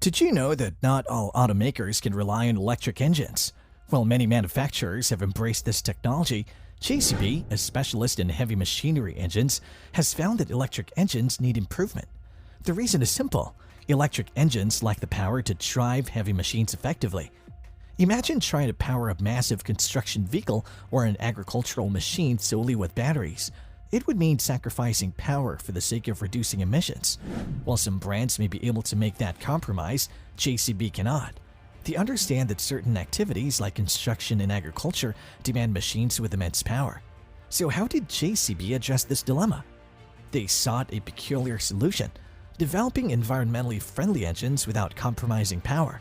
Did you know that not all automakers can rely on electric engines? While many manufacturers have embraced this technology, JCB, a specialist in heavy machinery engines, has found that electric engines need improvement. The reason is simple. Electric engines lack the power to drive heavy machines effectively. Imagine trying to power a massive construction vehicle or an agricultural machine solely with batteries. It would mean sacrificing power for the sake of reducing emissions. While some brands may be able to make that compromise, JCB cannot. They understand that certain activities like construction and agriculture demand machines with immense power. So how did JCB address this dilemma? They sought a peculiar solution, developing environmentally friendly engines without compromising power.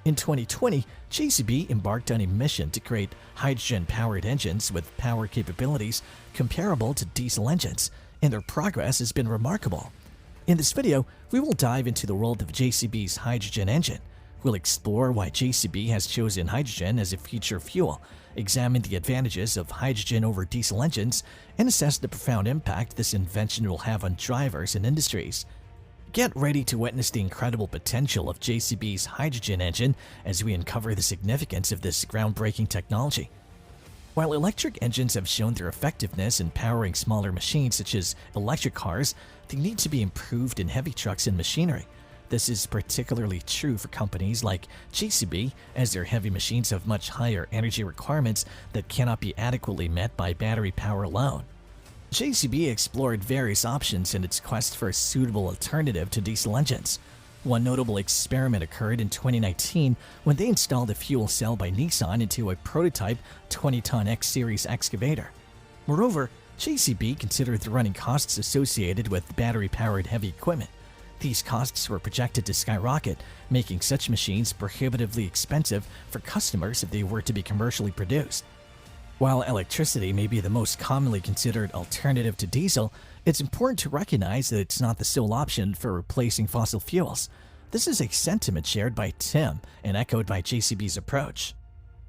In 2020, JCB embarked on a mission to create hydrogen-powered engines with power capabilities comparable to diesel engines, and their progress has been remarkable. In this video, we will dive into the world of JCB's hydrogen engine. We'll explore why JCB has chosen hydrogen as a future fuel, examine the advantages of hydrogen over diesel engines, and assess the profound impact this invention will have on drivers and industries. Get ready to witness the incredible potential of JCB's hydrogen engine as we uncover the significance of this groundbreaking technology. While electric engines have shown their effectiveness in powering smaller machines such as electric cars, they need to be improved in heavy trucks and machinery. This is particularly true for companies like JCB, as their heavy machines have much higher energy requirements that cannot be adequately met by battery power alone. JCB explored various options in its quest for a suitable alternative to diesel engines. One notable experiment occurred in 2019 when they installed a fuel cell by Nissan into a prototype 20-ton X-Series excavator. Moreover, JCB considered the running costs associated with battery-powered heavy equipment. These costs were projected to skyrocket, making such machines prohibitively expensive for customers if they were to be commercially produced. While electricity may be the most commonly considered alternative to diesel, it's important to recognize that it's not the sole option for replacing fossil fuels. This is a sentiment shared by Tim and echoed by JCB's approach.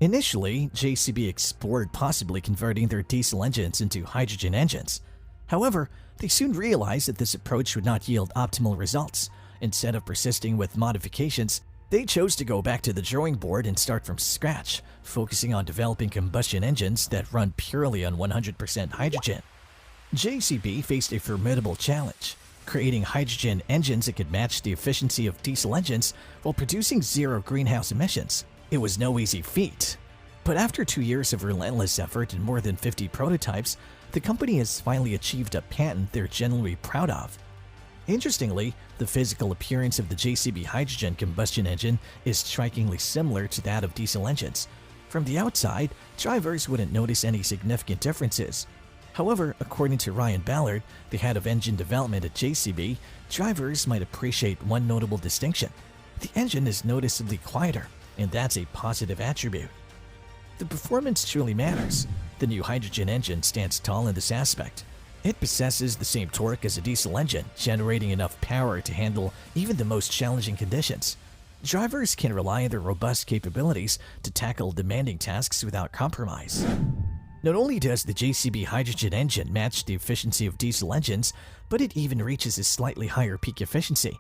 Initially, JCB explored possibly converting their diesel engines into hydrogen engines. However, they soon realized that this approach would not yield optimal results. Instead of persisting with modifications, they chose to go back to the drawing board and start from scratch, focusing on developing combustion engines that run purely on 100% hydrogen. JCB faced a formidable challenge, creating hydrogen engines that could match the efficiency of diesel engines while producing zero greenhouse emissions. It was no easy feat. But after 2 years of relentless effort and more than 50 prototypes, the company has finally achieved a patent they're genuinely proud of. Interestingly, the physical appearance of the JCB hydrogen combustion engine is strikingly similar to that of diesel engines. From the outside, drivers wouldn't notice any significant differences. However, according to Ryan Ballard, the head of engine development at JCB, drivers might appreciate one notable distinction. The engine is noticeably quieter, and that's a positive attribute. The performance truly matters. The new hydrogen engine stands tall in this aspect. It possesses the same torque as a diesel engine, generating enough power to handle even the most challenging conditions. Drivers can rely on their robust capabilities to tackle demanding tasks without compromise. Not only does the JCB hydrogen engine match the efficiency of diesel engines, but it even reaches a slightly higher peak efficiency.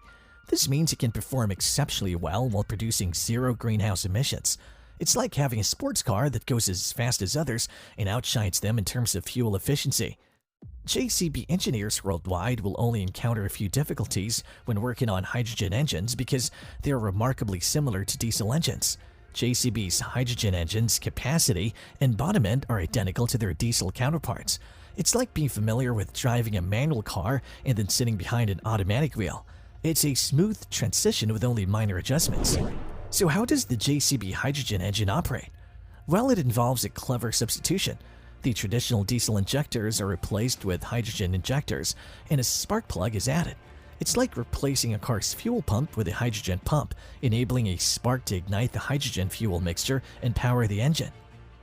This means it can perform exceptionally well while producing zero greenhouse emissions. It's like having a sports car that goes as fast as others and outshines them in terms of fuel efficiency. JCB engineers worldwide will only encounter a few difficulties when working on hydrogen engines because they are remarkably similar to diesel engines. JCB's hydrogen engines' capacity and embodiment are identical to their diesel counterparts. It's like being familiar with driving a manual car and then sitting behind an automatic wheel. It's a smooth transition with only minor adjustments. So how does the JCB hydrogen engine operate? Well, it involves a clever substitution. The traditional diesel injectors are replaced with hydrogen injectors, and a spark plug is added. It's like replacing a car's fuel pump with a hydrogen pump, enabling a spark to ignite the hydrogen fuel mixture and power the engine.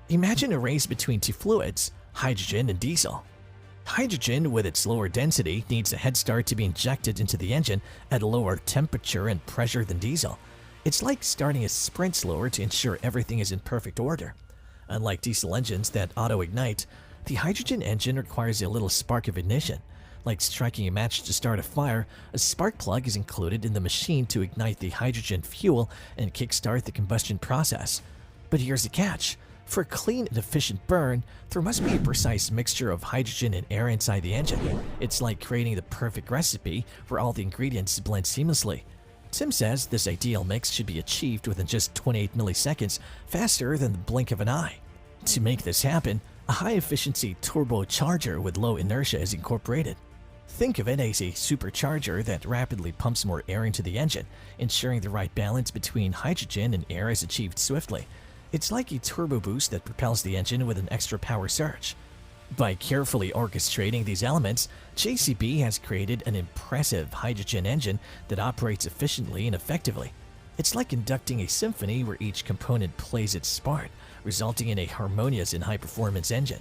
Imagine a race between two fluids, hydrogen and diesel. Hydrogen, with its lower density, needs a head start to be injected into the engine at a lower temperature and pressure than diesel. It's like starting a sprint slower to ensure everything is in perfect order. Unlike diesel engines that auto-ignite, the hydrogen engine requires a little spark of ignition. Like striking a match to start a fire, a spark plug is included in the machine to ignite the hydrogen fuel and kickstart the combustion process. But here's the catch. For a clean and efficient burn, there must be a precise mixture of hydrogen and air inside the engine. It's like creating the perfect recipe where all the ingredients blend seamlessly. Tim says this ideal mix should be achieved within just 28 milliseconds, faster than the blink of an eye. To make this happen, a high-efficiency turbocharger with low inertia is incorporated. Think of it as a supercharger that rapidly pumps more air into the engine, ensuring the right balance between hydrogen and air is achieved swiftly. It's like a turbo boost that propels the engine with an extra power surge. By carefully orchestrating these elements, JCB has created an impressive hydrogen engine that operates efficiently and effectively. It's like conducting a symphony where each component plays its part, resulting in a harmonious and high-performance engine.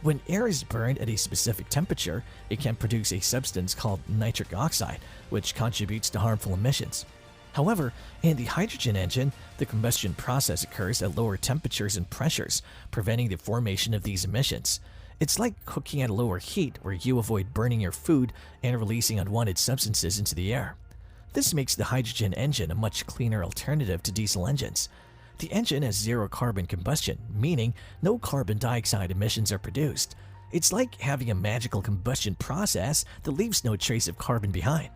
When air is burned at a specific temperature, it can produce a substance called nitric oxide, which contributes to harmful emissions. However, in the hydrogen engine, the combustion process occurs at lower temperatures and pressures, preventing the formation of these emissions. It's like cooking at a lower heat where you avoid burning your food and releasing unwanted substances into the air. This makes the hydrogen engine a much cleaner alternative to diesel engines. The engine has zero carbon combustion, meaning no carbon dioxide emissions are produced. It's like having a magical combustion process that leaves no trace of carbon behind.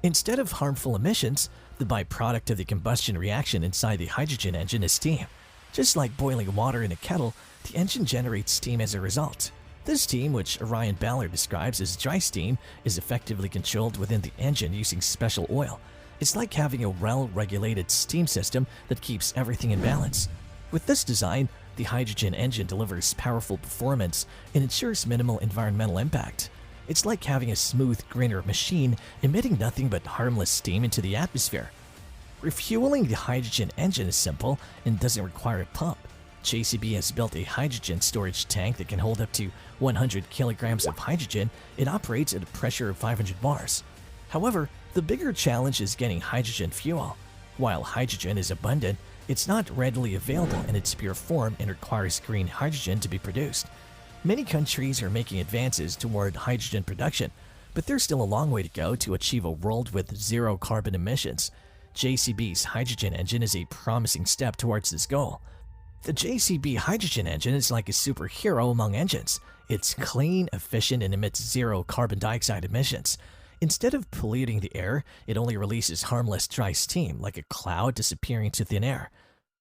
Instead of harmful emissions, the byproduct of the combustion reaction inside the hydrogen engine is steam. Just like boiling water in a kettle, the engine generates steam as a result. This steam, which Orion Ballard describes as dry steam, is effectively controlled within the engine using special oil. It's like having a well-regulated steam system that keeps everything in balance. With this design, the hydrogen engine delivers powerful performance and ensures minimal environmental impact. It's like having a smooth, greener machine emitting nothing but harmless steam into the atmosphere. Refueling the hydrogen engine is simple and doesn't require a pump. JCB has built a hydrogen storage tank that can hold up to 100 kilograms of hydrogen and operates at a pressure of 500 bars. However, the bigger challenge is getting hydrogen fuel. While hydrogen is abundant, it's not readily available in its pure form and requires green hydrogen to be produced. Many countries are making advances toward hydrogen production, but there's still a long way to go to achieve a world with zero carbon emissions. JCB's hydrogen engine is a promising step towards this goal. The JCB hydrogen engine is like a superhero among engines. It's clean, efficient, and emits zero carbon dioxide emissions. Instead of polluting the air, it only releases harmless dry steam like a cloud disappearing into thin air.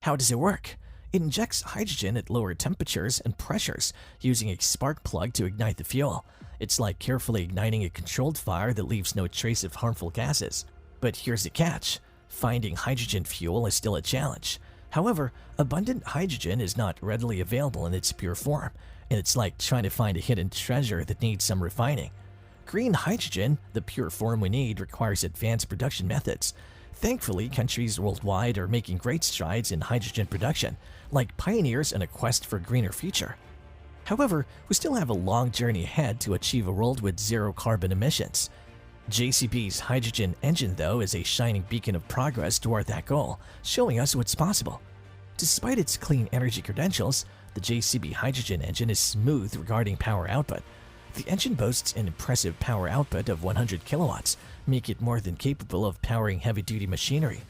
How does it work? It injects hydrogen at lower temperatures and pressures using a spark plug to ignite the fuel. It's like carefully igniting a controlled fire that leaves no trace of harmful gases. But here's the catch. Finding hydrogen fuel is still a challenge. However, abundant hydrogen is not readily available in its pure form, and it's like trying to find a hidden treasure that needs some refining. Green hydrogen, the pure form we need, requires advanced production methods. Thankfully, countries worldwide are making great strides in hydrogen production, like pioneers in a quest for a greener future. However, we still have a long journey ahead to achieve a world with zero carbon emissions. JCB's hydrogen engine, though, is a shining beacon of progress toward that goal, showing us what's possible. Despite its clean energy credentials, the JCB hydrogen engine is smooth regarding power output. The engine boasts an impressive power output of 100 kilowatts, making it more than capable of powering heavy-duty machinery.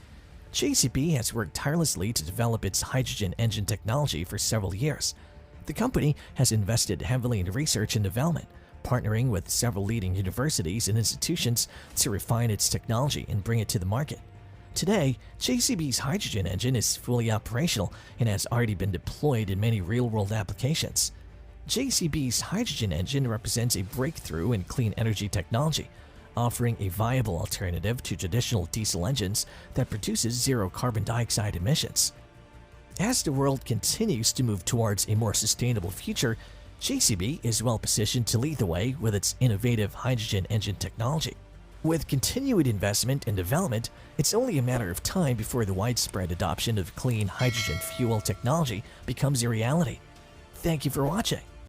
JCB has worked tirelessly to develop its hydrogen engine technology for several years. The company has invested heavily in research and development, partnering with several leading universities and institutions to refine its technology and bring it to the market. Today, JCB's hydrogen engine is fully operational and has already been deployed in many real-world applications. JCB's hydrogen engine represents a breakthrough in clean energy technology, offering a viable alternative to traditional diesel engines that produces zero carbon dioxide emissions. As the world continues to move towards a more sustainable future, JCB is well positioned to lead the way with its innovative hydrogen engine technology. With continued investment and development, it's only a matter of time before the widespread adoption of clean hydrogen fuel technology becomes a reality. Thank you for watching.